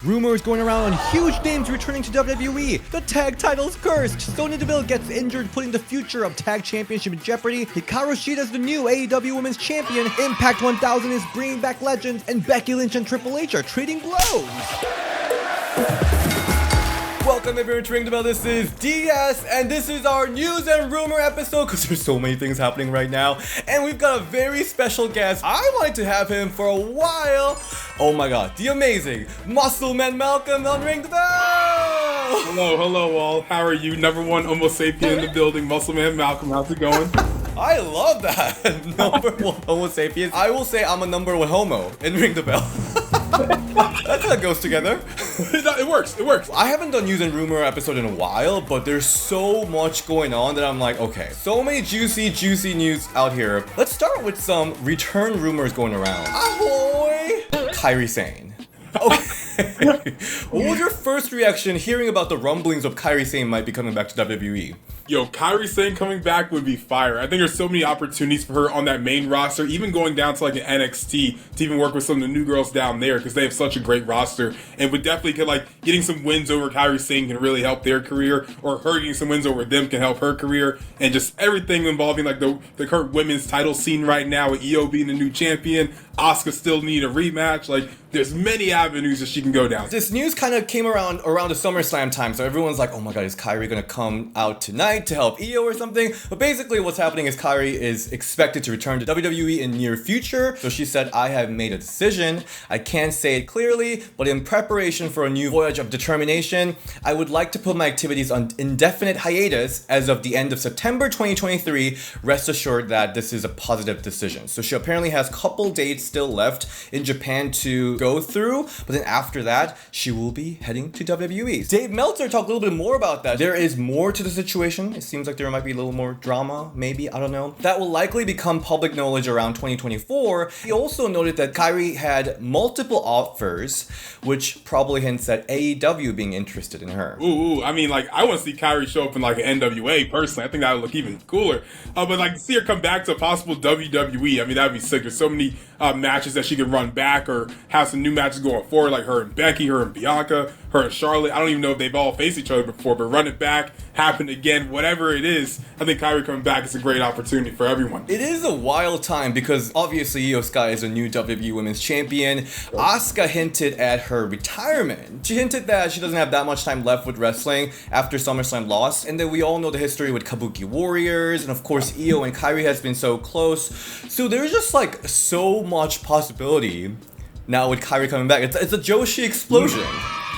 Rumors going around on huge names returning to WWE. The tag title's cursed. Sonya Deville gets injured, putting the future of tag championship in jeopardy. Hikaru Shida is the new AEW Women's Champion. Impact 1000 is bringing back legends. And Becky Lynch and Triple H are trading blows. Welcome everyone to Ring the Bell. This is DS, and this is our news and rumor episode because there's so many things happening right now. And we've got a very special guest. I wanted to have him for a while. Oh my god, the amazing Muscle Man Malcolm on Ring the Bell! Hello all. How are you? Number one Homo sapien in the building, Muscle Man Malcolm. How's it going? I love that. Number one Homo sapiens. I will say I'm a number one homo in Ring the Bell. That's how it goes together. It works. I haven't done news and rumor episode in a while, but there's so much going on that I'm like, okay, so many juicy news out here. Let's start with some return rumors going around. Ahoy! Kairi Sane. Okay. What was your first reaction hearing about the rumblings of Kairi Sane might be coming back to WWE? Yo, Kairi Sane coming back would be fire. I think there's so many opportunities for her on that main roster, even going down to like an NXT to even work with some of the new girls down there because they have such a great roster, and would definitely could like getting some wins over Kairi Sane can really help their career, or her getting some wins over them can help her career, and just everything involving like the current women's title scene right now with Io being the new champion, Asuka still need a rematch. Like there's many avenues that she can go down. This news kind of came around the SummerSlam time, so everyone's like, oh my god, is Kairi gonna come out tonight to help Io or something? But basically what's happening is Kairi is expected to return to WWE in near future. So she said, I have made a decision. I can't say it clearly, but in preparation for a new voyage of determination, I would like to put my activities on indefinite hiatus as of the end of September 2023. Rest assured that this is a positive decision. So she apparently has a couple dates still left in Japan to go through, but then after that, she will be heading to WWE. Dave Meltzer talked a little bit more about that. There is more to the situation. It seems like there might be a little more drama, maybe, I don't know. That will likely become public knowledge around 2024. He also noted that Kairi had multiple offers, which probably hints at AEW being interested in her. Ooh, I mean, like, I want to see Kairi show up in like an NWA personally. I think that would look even cooler. But like to see her come back to a possible WWE, I mean, that'd be sick. There's so many matches that she could run back or have some new matches going forward, like her and Becky, her and Bianca, her and Charlotte. I don't even know if they've all faced each other before, but run it back, happen again, whatever it is. I think Kairi coming back is a great opportunity for everyone. It is a wild time because obviously Io Sky is a new WWE Women's Champion. Asuka hinted at her retirement. She hinted that she doesn't have that much time left with wrestling after SummerSlam loss, and then we all know the history with Kabuki Warriors, and of course Io and Kairi has been so close. So there's just like so much possibility now with Kairi coming back. It's a Joshi explosion.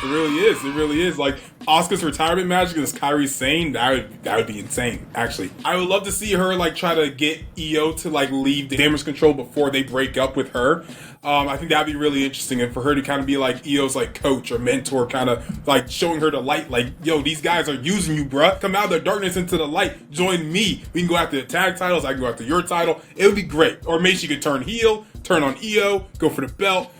It really is. Like, Asuka's retirement match against Kairi Sane, that would be insane, actually. I would love to see her, like, try to get Io to, like, leave Damage Control before they break up with her. I think that'd be really interesting, and for her to kind of be, like, Io's, like, coach or mentor, kind of, like, showing her the light, like, yo, these guys are using you, bruh. Come out of the darkness into the light. Join me. We can go after the tag titles. I can go after your title. It would be great. Or maybe she could turn heel, turn on Io, go for the belt.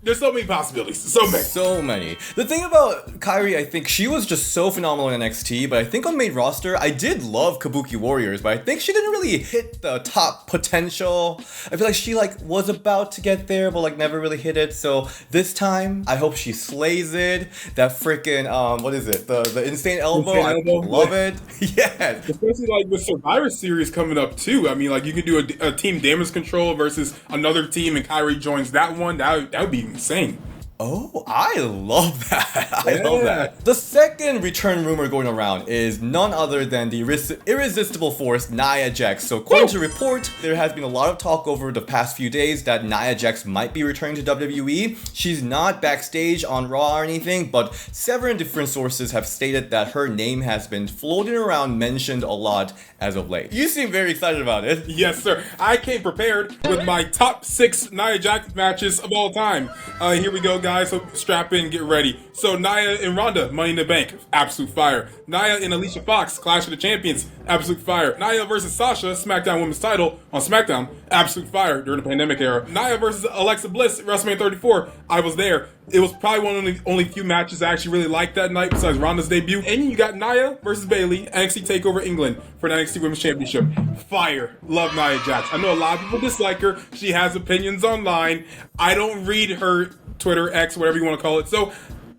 There's so many possibilities. So many. The thing about Kairi, I think she was just so phenomenal in NXT, but I think on main roster, I did love Kabuki Warriors, but I think she didn't really hit the top potential. I feel like she like was about to get there, but like never really hit it. So this time, I hope she slays it. That freaking, what is it? The insane elbow. I love it. Yes. Especially like with Survivor Series coming up too. I mean, like you could do a team Damage Control versus another team, and Kairi joins that one. That would be insane. Oh, I love that. I love that. The second return rumor going around is none other than the irresistible force, Nia Jax. So according to report, there has been a lot of talk over the past few days that Nia Jax might be returning to WWE. She's not backstage on Raw or anything, but several different sources have stated that her name has been floating around, mentioned a lot as of late. You seem very excited about it. Yes, sir. I came prepared with my top 6 Nia Jax matches of all time. Here we go, guys. So strap in, get ready. So Nia and Ronda, Money in the Bank, absolute fire. Nia and Alicia Fox, Clash of the Champions, absolute fire. Nia versus Sasha, SmackDown Women's title on SmackDown, absolute fire during the pandemic era. Nia versus Alexa Bliss, WrestleMania 34, I was there. It was probably one of the only few matches I actually really liked that night besides Ronda's debut. And you got Nia versus Bayley, NXT TakeOver England for the NXT Women's Championship. Fire. Love Nia Jax. I know a lot of people dislike her. She has opinions online. I don't read her Twitter, X, whatever you want to call it. So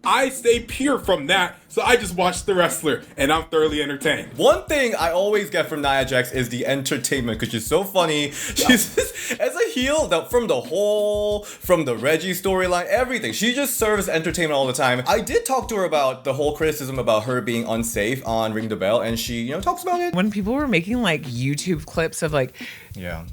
I stay pure from that, so I just watch the wrestler, and I'm thoroughly entertained. One thing I always get from Nia Jax is the entertainment, because she's so funny. She's just, as a heel, from the Reggie storyline, everything. She just serves entertainment all the time. I did talk to her about the whole criticism about her being unsafe on Ring the Bell, and she, talks about it. When people were making like YouTube clips of like,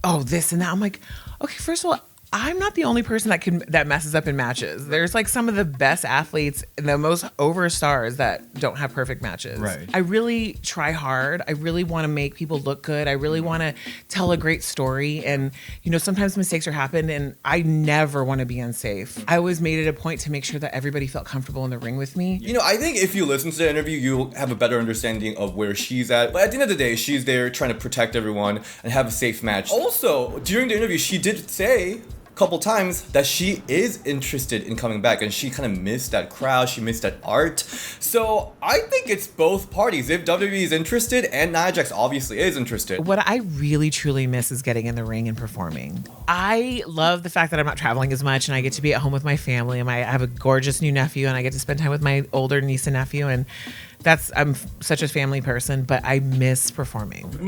oh, this and that, I'm like, okay, first of all, I'm not the only person that messes up in matches. There's like some of the best athletes and the most over stars that don't have perfect matches. Right. I really try hard. I really want to make people look good. I really want to tell a great story. And, sometimes mistakes are happened and I never want to be unsafe. I always made it a point to make sure that everybody felt comfortable in the ring with me. I think if you listen to the interview, you'll have a better understanding of where she's at. But at the end of the day, she's there trying to protect everyone and have a safe match. Also, during the interview, she did say couple times that she is interested in coming back, and she kind of missed that crowd, she missed that art. So I think it's both parties. If WWE is interested, and Nia Jax obviously is interested. What I really truly miss is getting in the ring and performing. I love the fact that I'm not traveling as much and I get to be at home with my family, and I have a gorgeous new nephew and I get to spend time with my older niece and nephew, and I'm such a family person, but I miss performing. That's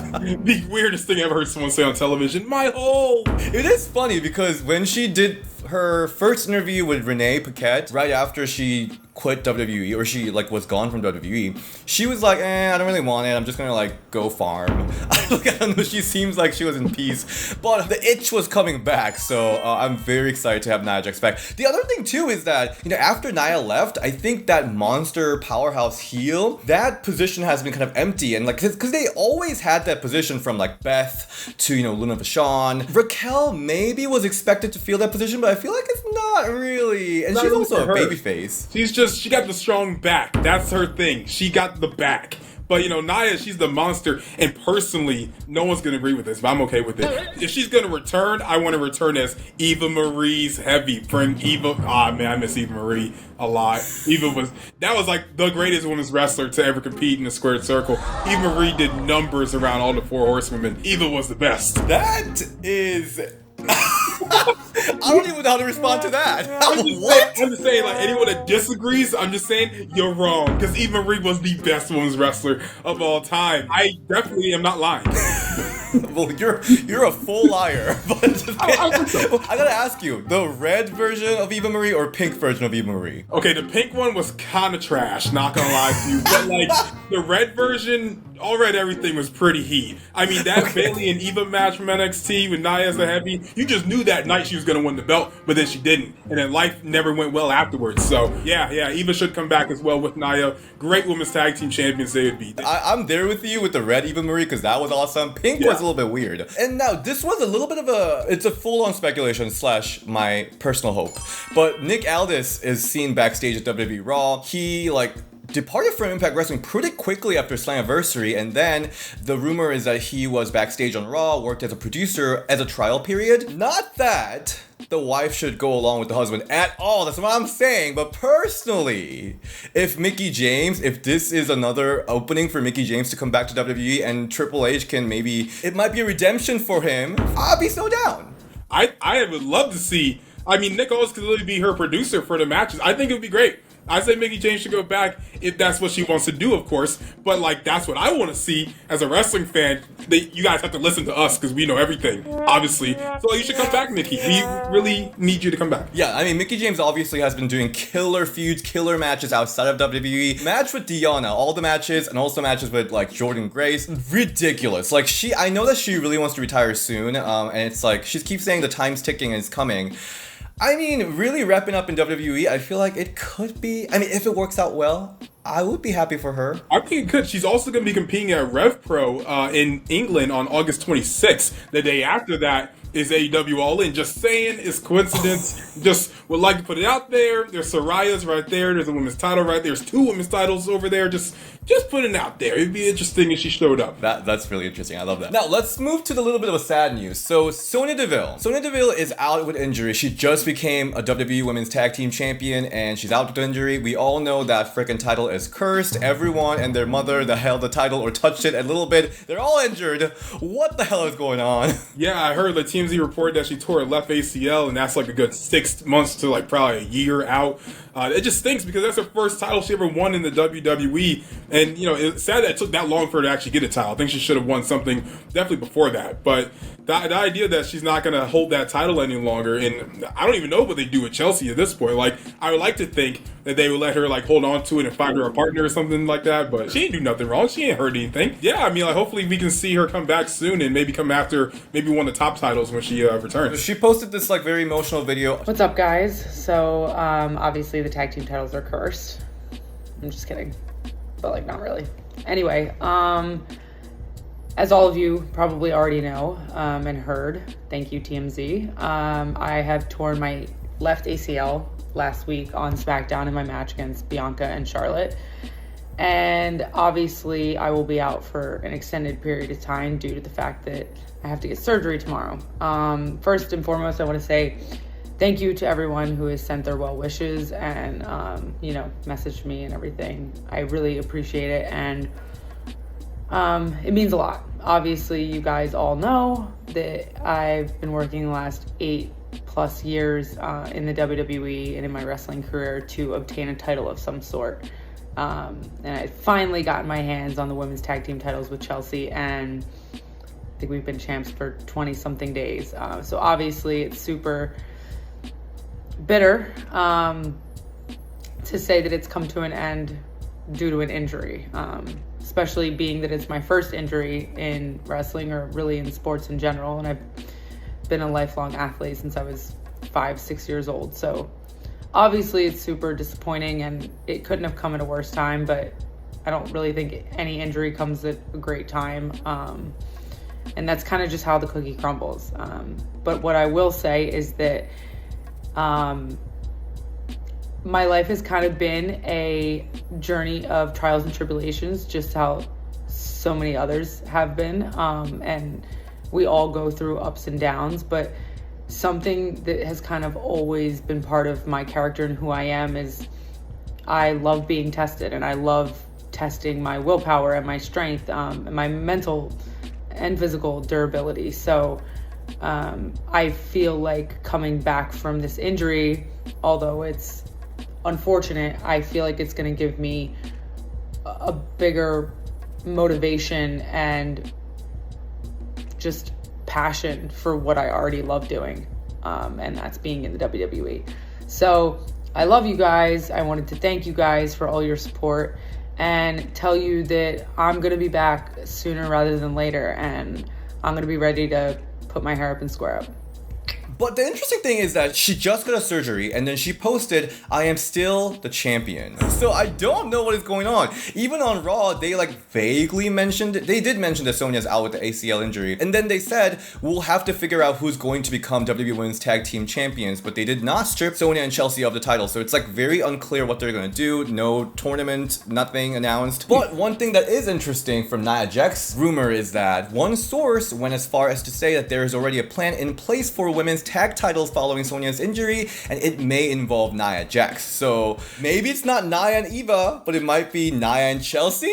the weirdest thing I've heard someone say on television. It is funny because when she did her first interview with Renee Paquette, right after she quit WWE, or she was gone from WWE, she was like, I don't really want it, I'm just gonna go farm. I don't know, she seems like she was in peace, but the itch was coming back, so I'm very excited to have Nia Jax back. The other thing too is that, after Nia left, I think that monster powerhouse heel, that position has been kind of empty, and because they always had that position from Beth to, Luna Vachon. Raquel maybe was expected to fill that position, but I feel like it's not really, and she's also a babyface. She got the strong back. That's her thing. She got the back. But, Nia, she's the monster. And personally, no one's going to agree with this, but I'm okay with it. If she's going to return, I want to return as Eva Marie's heavy. Bring Eva. Ah, man, I miss Eva Marie a lot. That was the greatest women's wrestler to ever compete in the squared circle. Eva Marie did numbers around all the four horsewomen. Eva was the best. That is... I don't even know how to respond to that. I'm just saying, anyone that disagrees, I'm just saying, you're wrong. Because Eva Marie was the best women's wrestler of all time. I definitely am not lying. Well, you're a full liar. But I gotta ask you, the red version of Eva Marie or pink version of Eva Marie? Okay, the pink one was kind of trash, not gonna lie to you. But the red version, all red everything was pretty heat. I mean, that Bayley and Eva match from NXT with Nia as a heavy, you just knew that night she was gonna win the belt, but then she didn't. And then life never went well afterwards. So yeah, Eva should come back as well with Nia. Great women's tag team champions they would be. I'm there with you with the red Eva Marie because that was awesome. Pink was a little bit weird. And now this was a little bit of it's a full-on speculation / my personal hope. But Nick Aldis is seen backstage at WWE Raw. He departed from Impact Wrestling pretty quickly after Slammiversary, and then the rumor is that he was backstage on Raw, worked as a producer as a trial period. Not that the wife should go along with the husband at all, that's what I'm saying, but personally, if this is another opening for Mickie James to come back to WWE and Triple H it might be a redemption for him, I'll be so down. I would love to see, Nick Aldis could literally be her producer for the matches. I think it would be great. I say Mickie James should go back if that's what she wants to do, of course. But that's what I want to see as a wrestling fan. You guys have to listen to us because we know everything, obviously. So you should come back, Mickie. We really need you to come back. Yeah, Mickie James obviously has been doing killer feuds, killer matches outside of WWE. Match with Deonna, all the matches, and also matches with Jordan Grace. Ridiculous. I know that she really wants to retire soon, and it's she keeps saying the time's ticking and it's coming. Really wrapping up in WWE, I feel like it could be... if it works out well, I would be happy for her. I think it could. She's also going to be competing at Rev Pro in England on August 26th. The day after that is AEW All In. Just saying, it's coincidence. Just would like to put it out there. There's Soraya's right there. There's a women's title right there. There's 2 women's titles over there. Just putting it out there. It'd be interesting if she showed up. That's really interesting. I love that. Now, let's move to the little bit of a sad news. So, Sonya Deville. Sonya Deville is out with injury. She just became a WWE Women's Tag Team Champion, and she's out with injury. We all know that freaking title is cursed. Everyone and their mother that held the title or touched it a little bit, they're all injured. What the hell is going on? Yeah, I heard the TMZ report that she tore her left ACL, and that's a good 6 months much to like probably a year out. It just stinks because that's her first title she ever won in the WWE, and you know it's sad that it took that long for her to actually get a title. I think she should have won something definitely before that. But the idea that she's not going to hold that title any longer, and I don't even know what they do with Chelsea at this point. Like I would like to think that they would let her like hold on to it and find her a partner or something like that. But she ain't do nothing wrong. She ain't hurt anything. Yeah, I mean like hopefully we can see her come back soon and maybe come after maybe one of the top titles when she returns. She posted this like very emotional video. What's up, guys? So obviously the tag team titles are cursed. I'm just kidding, but like not really. Anyway, as all of you probably already know and heard, thank you TMZ. I have torn my left ACL last week on SmackDown in my match against Bianca and Charlotte. And obviously I will be out for an extended period of time due to the fact that I have to get surgery tomorrow. First and foremost, I want to say thank you to everyone who has sent their well wishes and, you know, messaged me and everything. I really appreciate it. And it means a lot. Obviously, you guys all know that I've been working the last 8+ years in the WWE and in my wrestling career to obtain a title of some sort. And I finally got my hands on the women's tag team titles with Chelsea, and I think we've been champs for 20 something days. So obviously it's super bitter to say that it's come to an end due to an injury, especially being that it's my first injury in wrestling or really in sports in general. And I've been a lifelong athlete since I was 5-6 years old. So obviously it's super disappointing and it couldn't have come at a worse time, but I don't really think any injury comes at a great time. And that's kind of just how the cookie crumbles. But what I will say is that my life has kind of been a journey of trials and tribulations, just how so many others have been. And we all go through ups and downs, but something that has kind of always been part of my character and who I am is I love being tested, and I love testing my willpower and my strength, and my mental and physical durability. So I feel like coming back from this injury, although it's unfortunate, I feel like it's going to give me a bigger motivation and just passion for what I already love doing, and that's being in the WWE. So I love you guys. I wanted to thank you guys for all your support and tell you that I'm going to be back sooner rather than later, and I'm going to be ready to put my hair up and square up. But the interesting thing is that she just got a surgery and then she posted, I am still the champion. So I don't know what is going on. Even on Raw, they like vaguely mentioned, they did mention that Sonya's out with the ACL injury. And then they said, we'll have to figure out who's going to become WWE Women's Tag Team Champions. But they did not strip Sonya and Chelsea of the title. So it's like very unclear what they're going to do. No tournament, nothing announced. But one thing that is interesting from Nia Jax rumor is that one source went as far as to say that there is already a plan in place for women's tag titles following Sonya's injury, and it may involve Nia Jax. So maybe it's not Nia and Eva, but it might be Nia and Chelsea.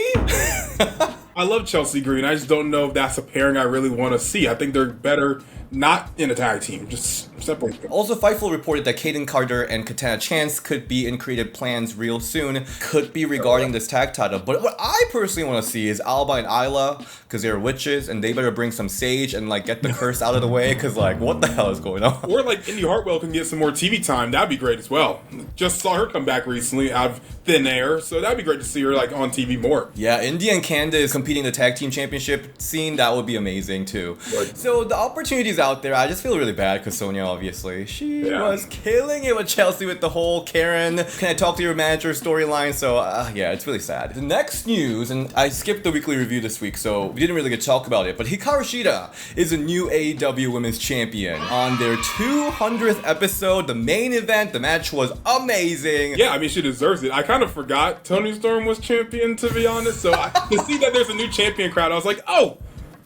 I love Chelsea Green. I just don't know if that's a pairing I really want to see. I think they're better not in a tag team. Just separate them. Also, Fightful reported that Kaden Carter and Katana Chance could be in creative plans real soon. Could be regarding this tag title. But what I personally want to see is Alba and Isla, because they're witches, and they better bring some sage and like get the curse out of the way, because like what the hell is going on? Or like Indy Hartwell can get some more TV time. That'd be great as well. Just saw her come back recently out of thin air, so that'd be great to see her like on TV more. Yeah, Indy and Candace competing the tag team championship scene, that would be amazing too. Right. So the opportunities out there, I just feel really bad because Sonya, obviously, she was killing it with Chelsea with the whole Karen, can I talk to your manager storyline? So yeah, it's really sad. The next news, and I skipped the weekly review this week, so we didn't really get to talk about it, but Hikaru Shida is a new AEW Women's Champion. On their 200th episode, the main event, the match was amazing. Yeah, I mean, she deserves it. I kind of forgot Toni Storm was champion, to be honest, so to see that there's a new champion crowd, I was like, oh,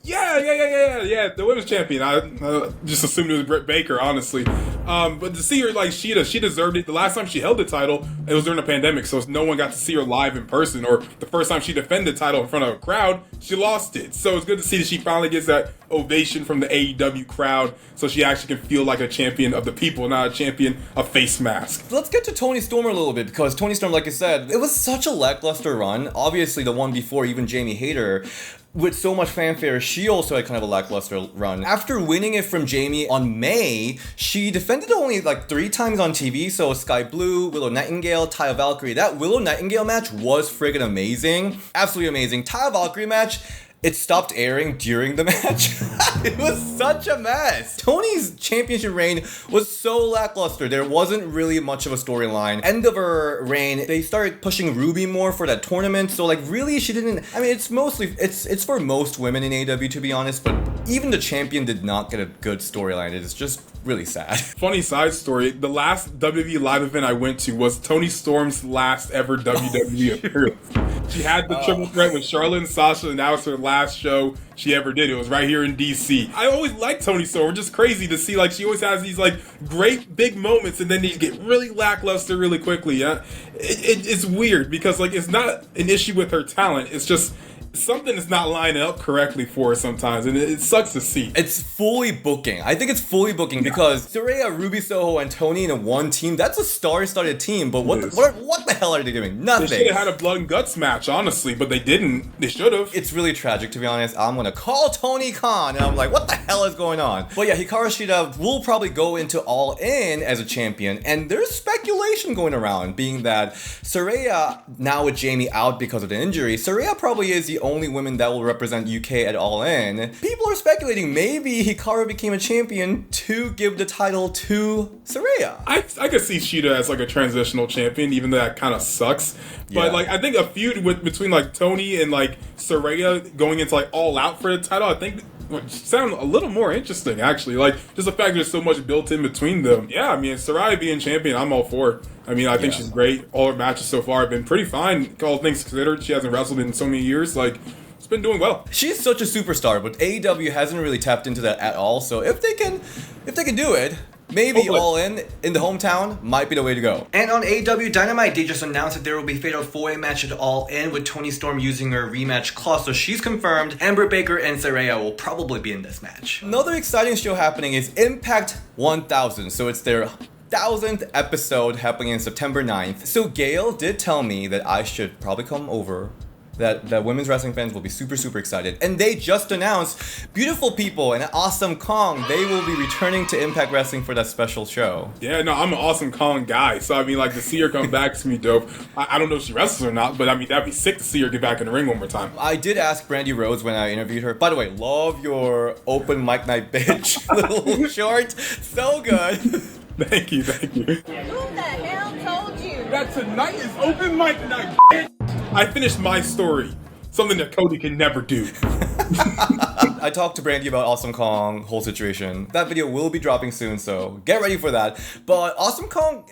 yeah, the women's champion. I just assumed it was Britt Baker, honestly. But to see her like Shida, she deserved it. The last time she held the title, it was during the pandemic, so no one got to see her live in person. Or the first time she defended the title in front of a crowd, she lost it. So it's good to see that she finally gets that ovation from the AEW crowd, so she actually can feel like a champion of the people, not a champion of face mask. Let's get to Toni Storm a little bit, because Toni Storm, like I said, it was such a lackluster run. Obviously, the one before, even Jamie Hayter, with so much fanfare, she also had kind of a lackluster run. After winning it from Jamie on May, she defended it only like 3 times on TV. So Sky Blue, Willow Nightingale, Taya Valkyrie. That Willow Nightingale match was friggin' amazing. Absolutely amazing. Taya Valkyrie match, it stopped airing during the match. It was such a mess. Tony's championship reign was so lackluster. There wasn't really much of a storyline. End of her reign, they started pushing Ruby more for that tournament. So like really she didn't, I mean it's for most women in AEW to be honest, but even the champion did not get a good storyline. It is just really sad. Funny side story, the last WWE live event I went to was Toni Storm's last ever WWE appearance. She had the triple threat with Charlotte and Sasha, and that was her last show she ever did. It was right here in DC. I always liked Toni Storm. Just crazy to see, like, she always has these like great big moments and then these get really lackluster really quickly. Yeah, it's weird because like it's not an issue with her talent. It's just something is not lining up correctly for her sometimes, and it sucks to see. It's fully booking. I think it's fully booking because Saraya, Ruby Soho, and Toni in a one team, that's a star-studded team, but what the hell are they doing? Nothing. They should have had a blood and guts match, honestly, but they didn't. They should have. It's really tragic, to be honest. I'm gonna call Tony Khan, and I'm like, what the hell is going on? But yeah, Hikaru Shida will probably go into All In as a champion, and there's speculation going around, being that Saraya, now with Jamie out because of the injury, Saraya probably is the only woman that will represent UK at All In. People are speculating maybe Hikaru became a champion to give the title to Saraya. I could see Shida as like a transitional champion, even though that kind of sucks. But like I think a feud between like Toni and like Saraya going into like All Out for the title, I think would sound a little more interesting actually. Like just the fact there's so much built in between them. Yeah, I mean Saraya being champion, I'm all for it. I mean, I think she's great. All her matches so far have been pretty fine, all things considered. She hasn't wrestled in so many years. Like, it's been doing well. She's such a superstar, but AEW hasn't really tapped into that at all. So if they can do it, maybe hopefully. All In the hometown might be the way to go. And on AEW Dynamite, they just announced that there will be a fatal 4-way match at All In with Toni Storm using her rematch clause. So she's confirmed. Amber Baker and Saraya will probably be in this match. Another exciting show happening is Impact 1000. So it's their 1000th episode happening in September 9th. So Gail did tell me that I should probably come over, that women's wrestling fans will be super excited. And they just announced Beautiful People and Awesome Kong. They will be returning to Impact Wrestling for that special show. Yeah, no, I'm an Awesome Kong guy. So, I mean, like, to see her come back to me dope. I don't know if she wrestles or not, but, I mean, that'd be sick to see her get back in the ring one more time. I did ask Brandy Rhodes when I interviewed her. By the way, love your open mic night bitch little short. So good. Thank you. Who the hell told you that tonight is open mic night, bitch? I finished my story. Something that Cody can never do. I talked to Brandy about Awesome Kong whole situation. That video will be dropping soon, so get ready for that. But Awesome Kong,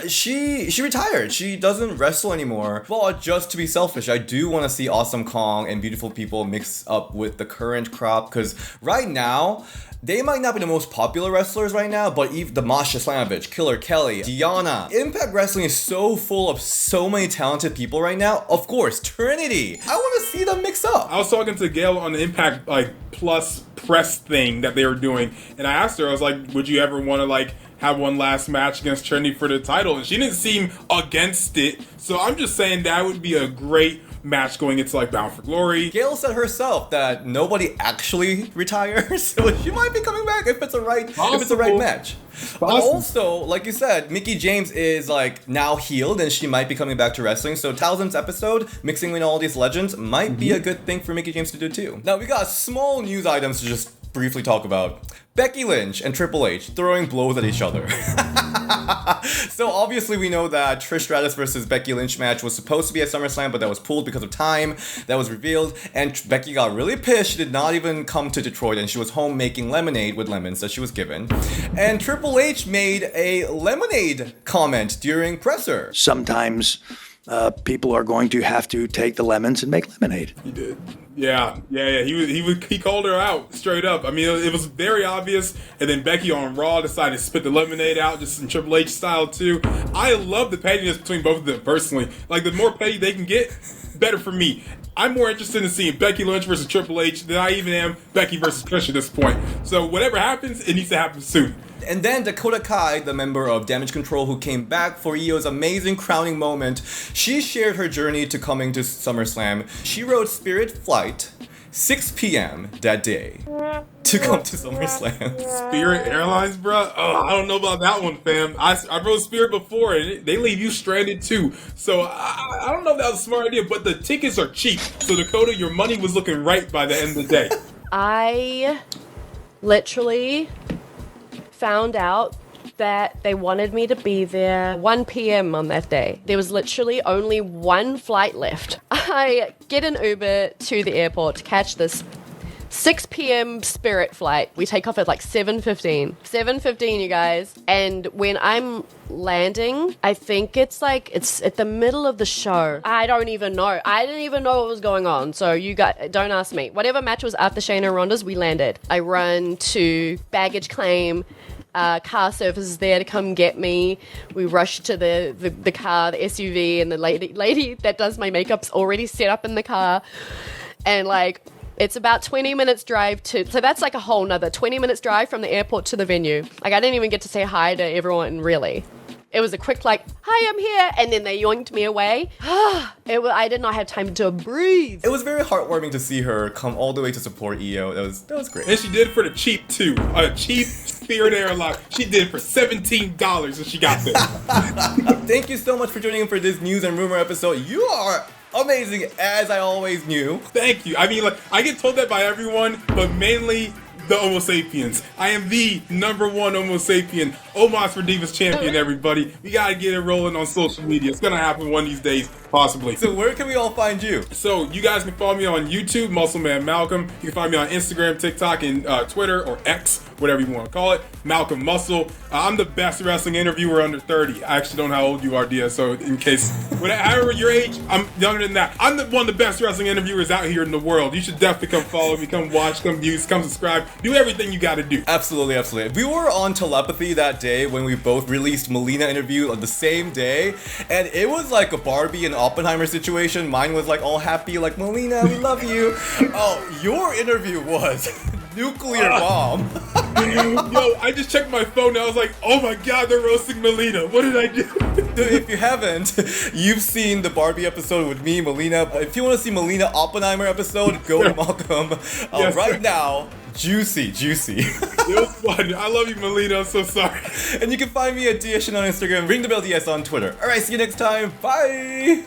she retired. She doesn't wrestle anymore. But just to be selfish, I do want to see Awesome Kong and Beautiful People mix up with the current crop, because right now, they might not be the most popular wrestlers right now, but even the Masha Slamovich, Killer Kelly, Diana. Impact Wrestling is so full of so many talented people right now. Of course, Trinity. I want to see them mix up. I was talking to Gail on the Impact like Plus press thing that they were doing, and I asked her, I was like, would you ever want to like have one last match against Trinity for the title? And she didn't seem against it. So I'm just saying that would be a great match going into like Bound for Glory. Gail said herself that nobody actually retires, so she might be coming back if it's a right match. But also, like you said, Mickie James is like now healed and she might be coming back to wrestling. So 1000th episode, mixing in all these legends, might be a good thing for Mickie James to do too. Now we got small news items to just briefly talk about. Becky Lynch and Triple H throwing blows at each other. So obviously we know that Trish Stratus versus Becky Lynch match was supposed to be at SummerSlam, but that was pulled because of time. That was revealed, and Becky got really pissed. She did not even come to Detroit, and she was home making lemonade with lemons that she was given. And Triple H made a lemonade comment during presser. Sometimes people are going to have to take the lemons and make lemonade. He did. Yeah. He called her out straight up. I mean, it was very obvious. And then Becky on Raw decided to spit the lemonade out, just in Triple H style too. I love the pettiness between both of them personally. Like, the more petty they can get, better for me. I'm more interested in seeing Becky Lynch versus Triple H than I even am Becky versus Trish at this point. So whatever happens, it needs to happen soon. And then Dakota Kai, the member of Damage Control who came back for Io's amazing crowning moment, she shared her journey to coming to SummerSlam. She rode Spirit Flight 6 p.m. that day to come to SummerSlam. Spirit Airlines, bro? Oh, I don't know about that one, fam. I rode Spirit before, and they leave you stranded too. So I don't know if that was a smart idea, but the tickets are cheap. So Dakota, your money was looking right by the end of the day. I literally found out that they wanted me to be there 1 p.m. on that day. There was literally only one flight left. I get an Uber to the airport to catch this 6 p.m. Spirit flight. We take off at like 7:15. 7:15, you guys. And when I'm landing, I think it's at the middle of the show. I don't even know. I didn't even know what was going on. So you guys, don't ask me. Whatever match was after Shayna and Ronda's, we landed. I run to baggage claim. Car service is there to come get me. We rush to the car, the SUV, and the lady that does my makeup's already set up in the car. And like, it's about 20 minutes drive so that's like a whole nother 20 minutes drive from the airport to the venue. Like, I didn't even get to say hi to everyone, really. It was a quick like, hi, I'm here, and then they yoinked me away. I did not have time to breathe. It was very heartwarming to see her come all the way to support Io. That was great. And she did it for the cheap too. A cheap Spirit Airline. She did it for $17 when she got there. Thank you so much for joining in for this news and rumor episode. You are amazing, as I always knew. Thank you. I mean, like, I get told that by everyone, but mainly the Homo sapiens. I am the #1 Homo sapien. Omos for Divas champion, everybody. We gotta get it rolling on social media. It's gonna happen one of these days, possibly. So where can we all find you? So you guys can follow me on YouTube, Muscle Man Malcolm. You can find me on Instagram, TikTok, and Twitter, or X, whatever you want to call it. Malcolm Muscle. I'm the best wrestling interviewer under 30. I actually don't know how old you are, Dia, so in case, however your age, I'm younger than that. I'm one of the best wrestling interviewers out here in the world. You should definitely come follow me, come watch, come view, come subscribe. Do everything you gotta do. Absolutely. We were on telepathy that day when we both released Melina interview on the same day, and it was like a Barbie and Oppenheimer situation. Mine was like all happy, like, Melina, we love you. Oh, your interview was nuclear bomb. Yo, I just checked my phone and I was like, oh my god, they're roasting Melina. What did I do? If you haven't, you've seen the Barbie episode with me, Melina. If you want to see Melina Oppenheimer episode, go to Malcolm Yes, right sir. now. Juicy. It was fun. I love you, Melina. I'm so sorry. And you can find me at DSN on Instagram, Ring the Bell DS on Twitter. Alright, see you next time. Bye!